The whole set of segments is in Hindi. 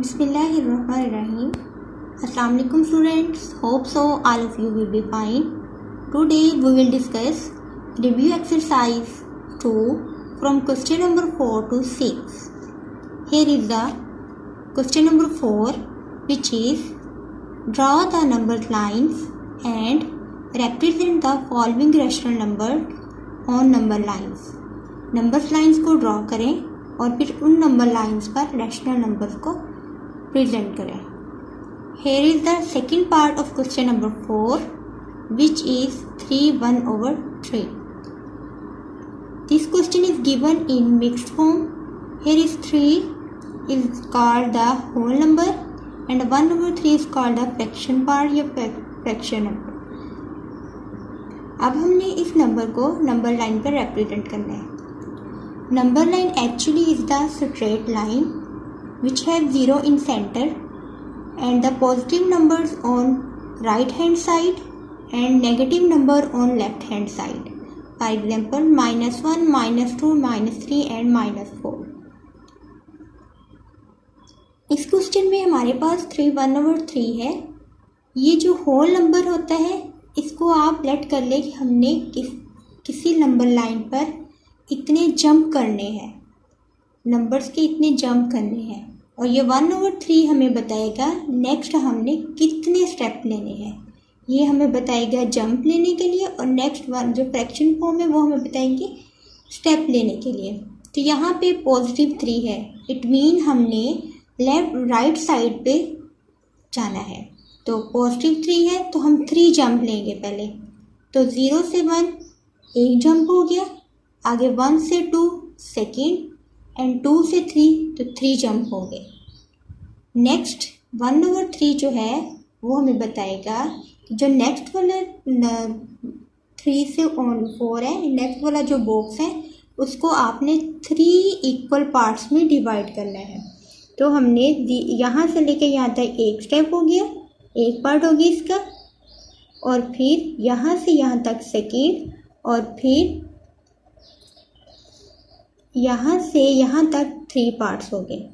Bismillahirrahmanirrahim. Assalamu alaikum students. Hope so all of you will be fine. Today we will discuss review exercise 2 from question number 4 to 6. Here is the question number 4, which is draw the numbered lines and represent the following rational number on number lines. Numbers lines को ड्रॉ करें और फिर उन नंबर लाइंस पर रैशनल नंबर्स को प्रेजेंट करें. Here is the second part of question number 4, which is 3/1/3. This question is given in mixed form. Here is 3 is called the whole number and 1/3 is called the fraction part या fraction number. अब हमने इस नंबर को नंबर लाइन पर रिप्रेजेंट करना है. Number line actually is the straight line which have 0 in center and the positive numbers on right hand side and negative number on left hand side. For example, -1, -2, -3 and -4. इस क्वेश्चन में हमारे पास 3/1/3 है. ये जो होल नंबर होता है इसको आप लेट कर ले कि हमने किसी नंबर लाइन पर इतने जंप करने हैं, नंबर्स के इतने जंप करने हैं और ये 1/3 हमें बताएगा नेक्स्ट हमने कितने स्टेप लेने हैं. ये हमें बताएगा जंप लेने के लिए और नेक्स्ट वन जो फ्रैक्शन फॉर्म है वो हमें बताएंगे स्टेप लेने के लिए. तो यहाँ पे +3 है. इट मीन हमने लेफ्ट राइट साइड पे जाना है. तो +3 है तो हम 3 जंप लेंगे पहले. तो 0 से 1 एक जंप हो गया, आगे 1 से 2 सेकेंड एंड 2 से 3 तो 3 जंप हो गए. नेक्स्ट 1/3 जो है वो हमें बताएगा जो नेक्स्ट वाला 3 से 4 है, नेक्स्ट वाला जो बॉक्स है उसको आपने 3 इक्वल पार्ट्स में डिवाइड करना है. तो हमने यहाँ से लेके यहाँ तक एक स्टेप हो गया, एक पार्ट हो गया इसका, और फिर यहाँ से यहाँ तक सेकेंड और फिर यहाँ से यहाँ तक 3 पार्ट्स हो गए.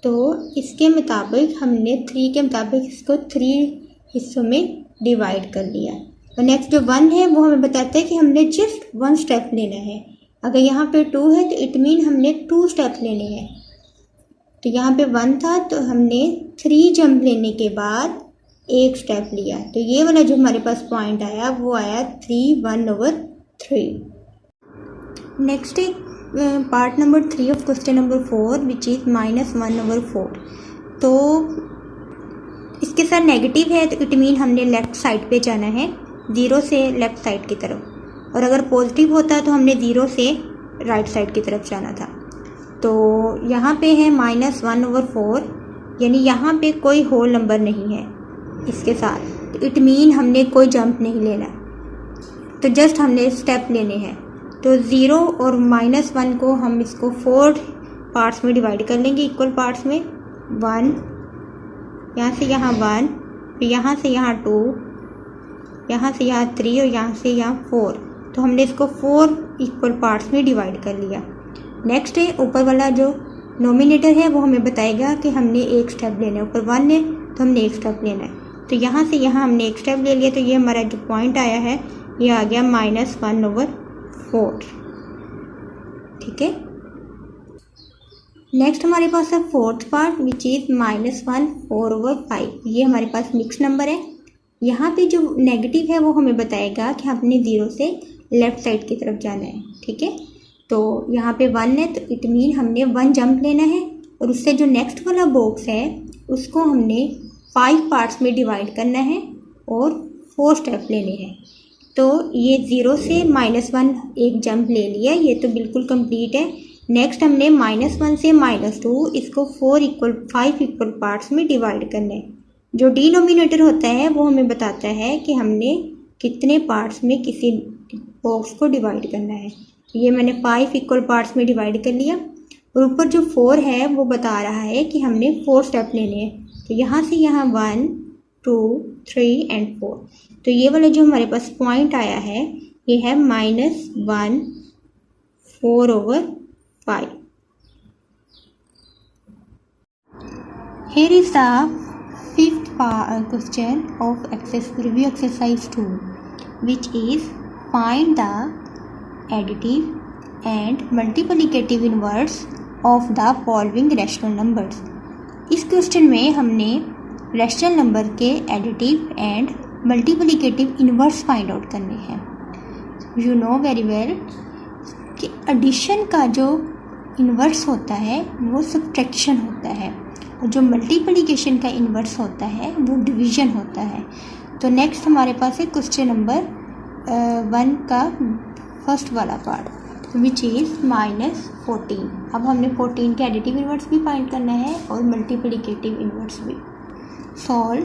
तो इसके मुताबिक हमने 3 के मुताबिक इसको 3 हिस्सों में डिवाइड कर लिया. और नेक्स्ट जो 1 है वो हमें बताता है कि हमने जस्ट 1 स्टेप लेना है. अगर यहाँ पे 2 है तो इट मीन हमने 2 स्टेप लेने हैं. तो यहाँ पे 1 था तो हमने 3 जंप लेने के बाद एक स्टेप लिया. तो ये वाला जो हमारे पास पॉइंट आया वो आया 3/1/3. नेक्स्ट है part number 3 of question number 4, which is -1/4. तो इसके साथ नेगेटिव है तो इट मीन हमने लेफ़्ट साइड पे जाना है, 0 से लेफ़्ट साइड की तरफ. और अगर पॉजिटिव होता तो हमने 0 से राइट साइड की तरफ जाना था. तो यहाँ पे है -1/4, यानी यहाँ पे कोई होल नंबर नहीं है इसके साथ. तो इट मीन हमने कोई जंप नहीं लेना, तो जस्ट हमने स्टेप लेने हैं. तो 0 और -1 को हम इसको 4 पार्ट्स में डिवाइड कर लेंगे, इक्वल पार्ट्स में. 1, यहाँ से यहाँ 1, फिर यहाँ से यहाँ 2, यहाँ से यहाँ 3 और यहाँ से यहाँ 4. तो हमने इसको 4 इक्वल पार्ट्स में डिवाइड कर लिया. नेक्स्ट है ऊपर वाला जो नोमिनेटर है वो हमें बताएगा कि हमने एक स्टेप लेना है. ऊपर 1 है तो हमने एक स्टेप लेना है. तो यहाँ से यहाँ हमने एक स्टेप ले लिया. तो ये हमारा जो पॉइंट आया है ये आ गया -1/4. ठीक है. नेक्स्ट हमारे पास है फोर्थ पार्ट, विच इज़ -1/4/5. ये हमारे पास मिक्स नंबर है. यहाँ पे जो नेगेटिव है वो हमें बताएगा कि हमने 0 से लेफ़्ट साइड की तरफ जाना है. ठीक है. तो यहाँ पे 1 है तो इट मीन हमने 1 जंप लेना है और उससे जो नेक्स्ट वाला बॉक्स है उसको हमने 5 पार्ट्स में डिवाइड करना है और 4 स्टेप लेने हैं. तो ये 0 से -1 एक जंप ले लिया, ये तो बिल्कुल कंप्लीट है. नेक्स्ट हमने -1 से -2 इसको 5 इक्वल पार्ट्स में डिवाइड करना है. जो डिनोमिनेटर होता है वो हमें बताता है कि हमने कितने पार्ट्स में किसी बॉक्स को डिवाइड करना है. ये मैंने 5 इक्वल पार्ट्स में डिवाइड कर लिया. और ऊपर जो 4 है वो बता रहा है कि हमने 4 स्टेप लेने हैं. तो यहाँ से यहाँ 1, 2, 3 एंड 4. तो ये वाला जो हमारे पास पॉइंट आया है ये है -1/4/5. Here is the fifth question of review exercise 2, which is find the additive and multiplicative inverse of the following rational numbers. इस क्वेश्चन में हमने रैशनल नंबर के additive and multiplicative inverse find out करने हैं. यू नो वेरी वेल कि एडिशन का जो इन्वर्स होता है वो सब्ट्रैक्शन होता है और जो मल्टीप्लिकेशन का इन्वर्स होता है वो डिवीजन होता है. तो नेक्स्ट हमारे पास है क्वेश्चन नंबर 1 का फर्स्ट वाला पार्ट विच इज़ -14. अब हमने 14 के एडिटिव इन्वर्स भी फाइंड करना है और मल्टीप्लिकेटिव इन्वर्स भी. सॉल्व.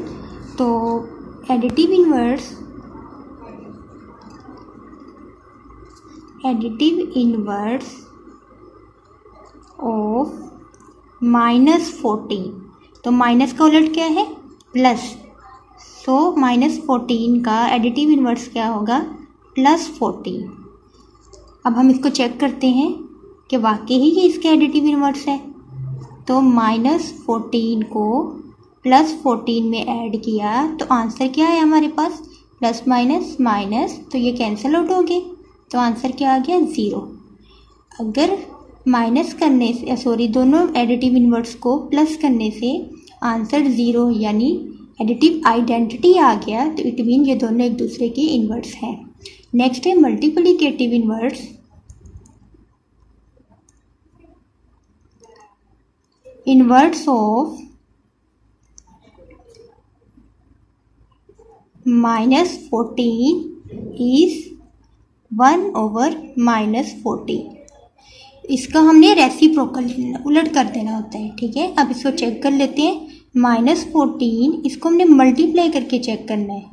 तो एडिटिव इन्वर्स ऑफ -14. तो माइनस का उलट क्या है? प्लस. सो -14 का एडिटिव इन्वर्स क्या होगा? +14. अब हम इसको चेक करते हैं कि वाकई ही ये इसका एडिटिव इन्वर्स है. तो -14 को +14 में ऐड किया तो आंसर क्या है हमारे पास? प्लस माइनस माइनस, तो ये कैंसिल आउट हो गए. तो आंसर क्या आ गया? 0. अगर माइनस करने से दोनों एडिटिव इन्वर्स को प्लस करने से आंसर 0 यानी एडिटिव आइडेंटिटी आ गया तो इट मीन ये दोनों एक दूसरे के इन्वर्स हैं. नेक्स्ट है multiplicative inverse. Inverse of -14 is 1/-14. इसका हमने रेसिप्रोकल उलट कर देना होता है. ठीक है, अब इसको चेक कर लेते हैं. -14 इसको हमने मल्टीप्लाई करके चेक करना है.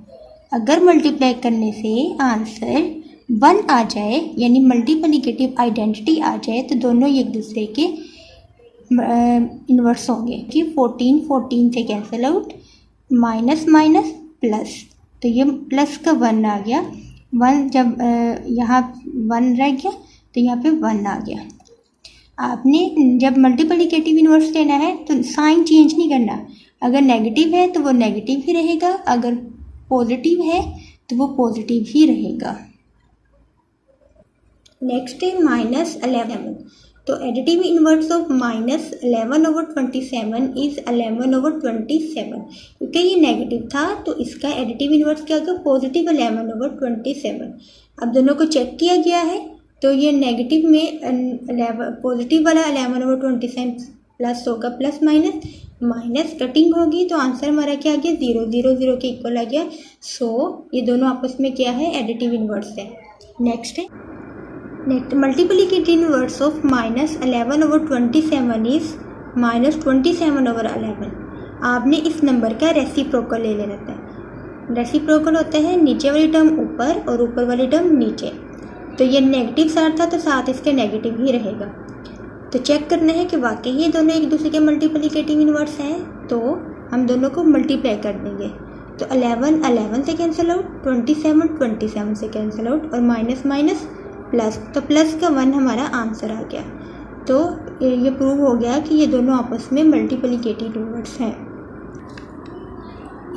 अगर मल्टीप्लाई करने से आंसर 1 आ जाए यानी मल्टीप्लिकेटिव आइडेंटिटी आ जाए तो दोनों एक दूसरे के इन्वर्स होंगे कि 14 से cancel out, minus minus plus, तो ये प्लस का 1 आ गया. 1 जब यहाँ 1 रह गया तो यहाँ पे 1 आ गया. आपने जब मल्टीप्लिकेटिव इन्वर्स लेना है तो साइन चेंज नहीं करना. अगर नेगेटिव है तो वो नेगेटिव ही रहेगा, अगर पॉजिटिव है तो वो पॉजिटिव ही रहेगा. नेक्स्ट है -11. तो एडिटिव इन्वर्स ऑफ -11/27 इज 11/27. क्योंकि ये नेगेटिव था तो इसका एडिटिव इन्वर्स क्या होगा? पॉजिटिव 11/27. अब दोनों को चेक किया गया है तो ये नेगेटिव में पॉजिटिव वाला 11/27 प्लस होगा, प्लस माइनस माइनस कटिंग होगी तो आंसर हमारा क्या आ गया? 0. 0 0 के इक्वल आ गया. सो ये दोनों आपस में क्या है? एडिटिव इन्वर्स है. नेक्स्ट है मल्टीप्लिकेटिव इन्वर्स ऑफ -11/27 इज -27/11. आपने इस नंबर का रेसिप्रोकल ले लेना है. रेसिप्रोकल होता है नीचे वाली टर्म ऊपर और ऊपर वाली टर्म नीचे. तो ये नेगेटिव साथ था तो साथ इसके नेगेटिव ही रहेगा. तो चेक करना है कि वाकई ये दोनों एक दूसरे के मल्टीप्लिकेटिव इन्वर्स हैं. तो हम दोनों को मल्टीप्लाई कर देंगे. तो 11 से कैंसिल आउट, 27 से कैंसिल आउट और माइनस माइनस प्लस, तो प्लस का 1 हमारा आंसर आ गया. तो ये प्रूव हो गया कि ये दोनों आपस में मल्टीप्लिकेटिव इन्वर्स हैं.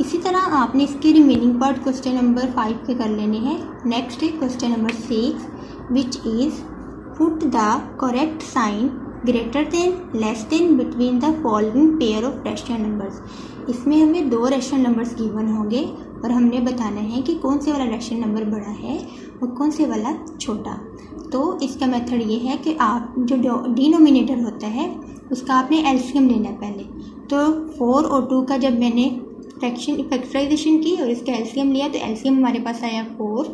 इसी तरह आपने इसके रिमेनिंग पार्ट क्वेश्चन नंबर 5 पे कर लेने हैं. नेक्स्ट है question number 6 which is put the correct sign greater than less than between the following pair of rational numbers. इसमें हमें 2 रैशनल नंबर्स गिवन होंगे और हमने बताना है कि कौन से वाला रैशनल नंबर बड़ा है और कौन से वाला छोटा. तो इसका मेथड ये है कि आप जो डिनोमिनेटर होता है उसका आपने एलसीएम लेना है पहले. तो 4 और 2 का जब मैंने फैक्टराइजेशन की और इसका एलसीएम लिया तो एलसीएम हमारे पास आया 4.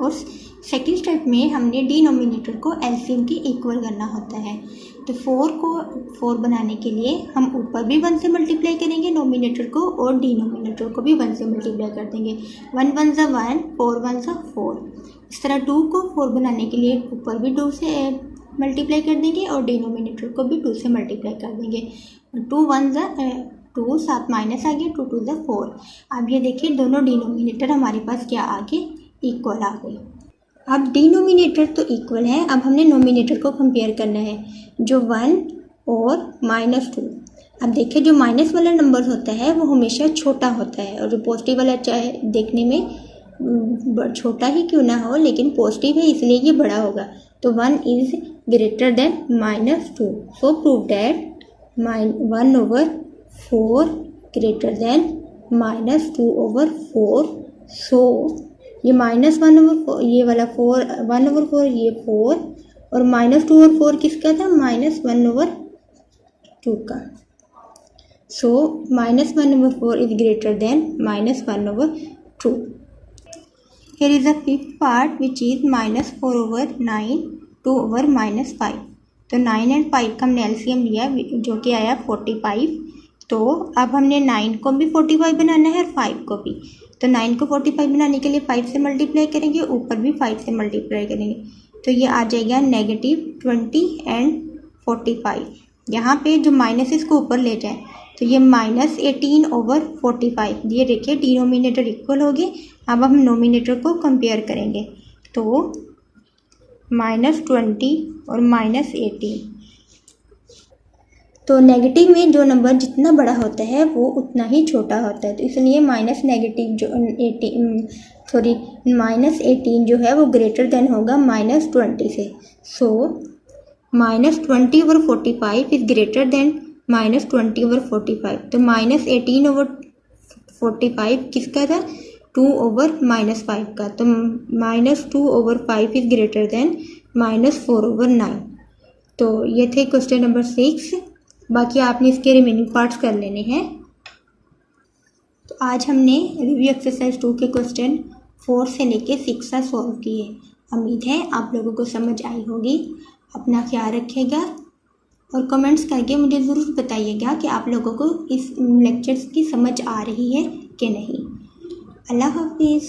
और सेकंड स्टेप में हमने डिनोमिनेटर को एलसीएम की इक्वल करना होता है. तो 4 को 4 बनाने के लिए हम ऊपर भी 1 से मल्टीप्लाई करेंगे नोमिनेटर को और डिनोमिनेटर को भी 1 से मल्टीप्लाई कर देंगे. 1 1 ज़ा 1, 4 1 ज़ा 4. इस तरह 2 को 4 बनाने के लिए ऊपर भी 2 से मल्टीप्लाई कर देंगे और डिनोमिनेटर को भी 2 से मल्टीप्लाई कर देंगे. 2 1 ज़ा 2, साथ माइनस आ गया, 2 2 ज़ा 4. अब ये देखिए दोनों डिनोमिनेटर हमारे पास क्या आ गए? इक्वल आ गए. अब डिनोमिनेटर तो इक्वल है, अब हमने नोमिनेटर को कंपेयर करना है जो 1 और -2. अब देखिए जो माइनस वाला नंबर होता है वो हमेशा छोटा होता है, और जो पॉजिटिव वाला चाहे देखने में छोटा ही क्यों ना हो लेकिन पॉजिटिव है इसलिए ये बड़ा होगा। तो 1 is greater than -2, so prove that 1/4 greater than -2/4। सो ये -1/4 ये वाला 1/4 ये 4 और -2/4 किसका था? -1/2 का। So -1/4 is greater than -1/2. Here is the fifth part which is -4/9 2/-5। तो 9 और 5 का हमने एलसीएम लिया जो कि आया 45। तो अब हमने 9 को भी 45 बनाना है और 5 को भी। तो 9 को 45 बनाने के लिए 5 से मल्टीप्लाई करेंगे, ऊपर भी 5 से मल्टीप्लाई करेंगे, तो ये आ जाएगा -20 एंड 45। यहाँ पे जो माइनस इसको ऊपर ले जाए तो ये -18/45। ये देखिए डिनोमिनेटर इक्वल हो गए। अब हम नोमिनेटर को कंपेयर करेंगे तो -20 और -18। तो नेगेटिव में जो नंबर जितना बड़ा होता है वो उतना ही छोटा होता है, तो इसलिए -18 जो है वो ग्रेटर देन होगा -20 से। सो -20/45 इज ग्रेटर देन -20/45। तो -18/45 किसका था? 2/-5 का। तो -2/5 इज ग्रेटर देन -4/9। तो ये थे क्वेश्चन नंबर 6। बाकी आपने इसके रिमेनिंग पार्ट्स कर लेने हैं। तो आज हमने रिव्यू एक्सरसाइज 2 के क्वेश्चन 4 से लेके 6 तक सॉल्व किए। उम्मीद है आप लोगों को समझ आई होगी। अपना ख्याल रखिएगा और कमेंट्स करके मुझे ज़रूर बताइएगा कि आप लोगों को इस लेक्चर्स की समझ आ रही है कि नहीं। अल्लाह हाफिज़।